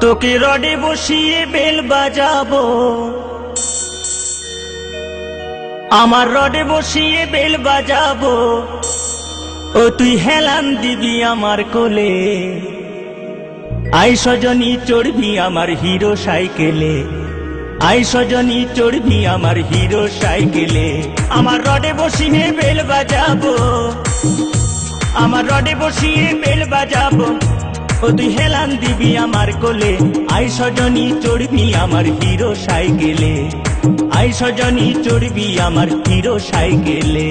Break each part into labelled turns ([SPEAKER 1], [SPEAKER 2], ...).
[SPEAKER 1] তোকে রডে বসিয়ে বেল বাজাবো, আমার রডে বসিয়ে বেল বাজাবো, ও তুই হেলান দিবি আমার কোলে। আই সজনী চড়বি আমার হিরো সাইকেলে, আই সজনী চড়বি আমার হিরো সাইকেলে। আমার রডে বসিয়ে বেল বাজাবো, আমার রডে বসিয়ে বেল বাজাবো, ও তুই হেলান দিবি আমার কোলে। আই সজনী চড়বি আমার হিরো সাইকেলে, আই সজনী চড়বি আমার হিরো সাইকেলে।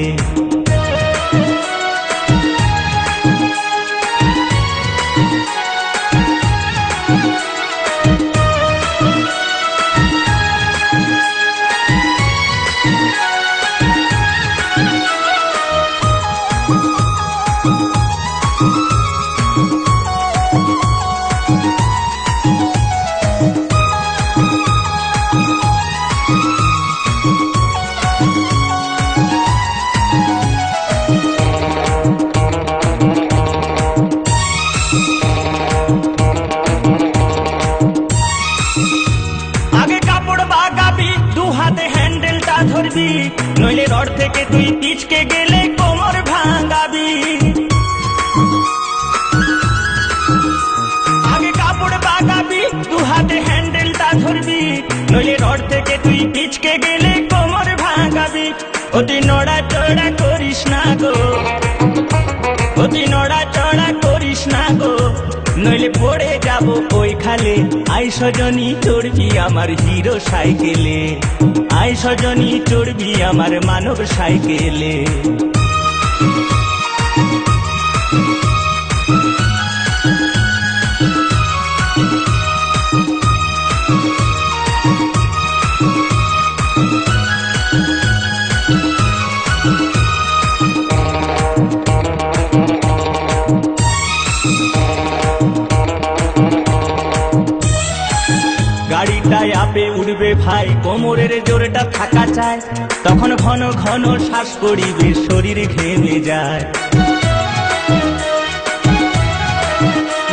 [SPEAKER 1] ধরবি নইলে রড থেকে তুই পিচকে গেলে কোমর ভাঙাবি। আগে কাপড় বাগাবি, দু হাতে হ্যান্ডেলটা ধরবি, নইলে রড থেকে তুই পিচকে গেলে কোমর ভাঙাবি। অতি নড়া চড়া করিস না গো, অতি নড়া চড়া করিস না গো, নইলে পড়ে যাব ওই খালে। আই সজনী চড়বি আমার হিরো সাইকেলে, আই সজনী চড়বি আমার মানব সাইকেলে। গাড়িটায় আপে উঠবে ভাই, কোমরের জোরটা থাকা চায়, তখন ঘন ঘন শ্বাস পড়িবে, শরীর ঘেমে যায়।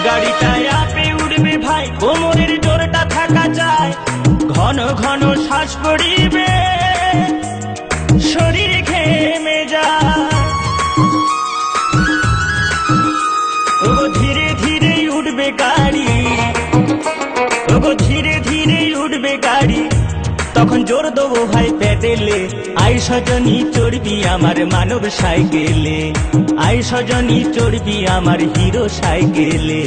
[SPEAKER 1] গাড়িটায় আপে উঠবে ভাই, কোমরের জোরটা থাকা চায়, ঘন ঘন শ্বাস পড়িবে, শরীর ঘেমে যায়। ও ধীরে ধীরে উঠবে গাড়ি, ও ধীরে ধীরে উঠবে গাড়ি, তখন জোর দেবো ভাই পেডেলে। আই সজনী চড়বি আমার মানব সাইকেলে, আই সজনী চড়বি আমার হিরো সাইকেলে।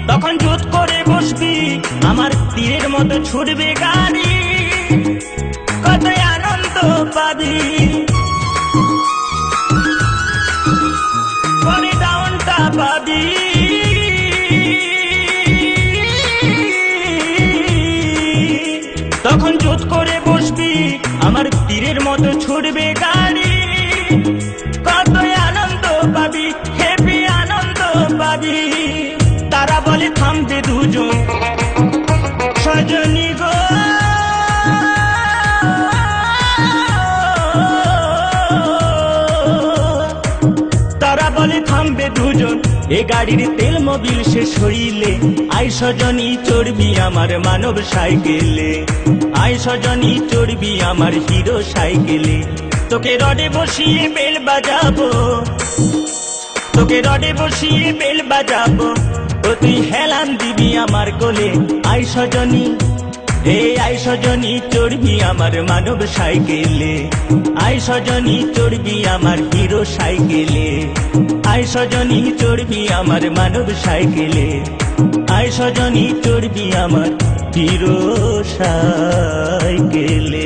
[SPEAKER 1] তখন জুত করে বসবি, আমার তীরের মতো ছুটবে গাড়ি, কত আনন্দ পাবি। পরে ডাউনটা পাবি, তখন জুত করে বসবি, আমার তীরের মতো ছুটবে গাড়ি, কত আনন্দ পাবি, হেপি আনন্দ পাবি। তারা বলে থামবে দুজন, সজনী গো তারা বলে থামবে দুজন, এ গাড়ির তেল মোবিল শেষ হইলে। আই সজনী চড়বি আমার মানব সাইকেলে, আই সজনী চড়বি আমার হিরো সাইকেলে। তোকে রডে বসিয়ে বেল বাজাবো, তোকে রডে বসিয়ে বেল বাজাবো, ও তুই হেলান দিবি আমার কোলে। আই সজনী, হে আই সজনী চড়বি আমার মানব সাইকেলে, আই সজনী চড়বি আমার হিরো সাইকেলে, আই সজনী চড়বি আমার মানব সাইকেলে, আই সজনী চড়বি আমার হিরো সাইকেলে।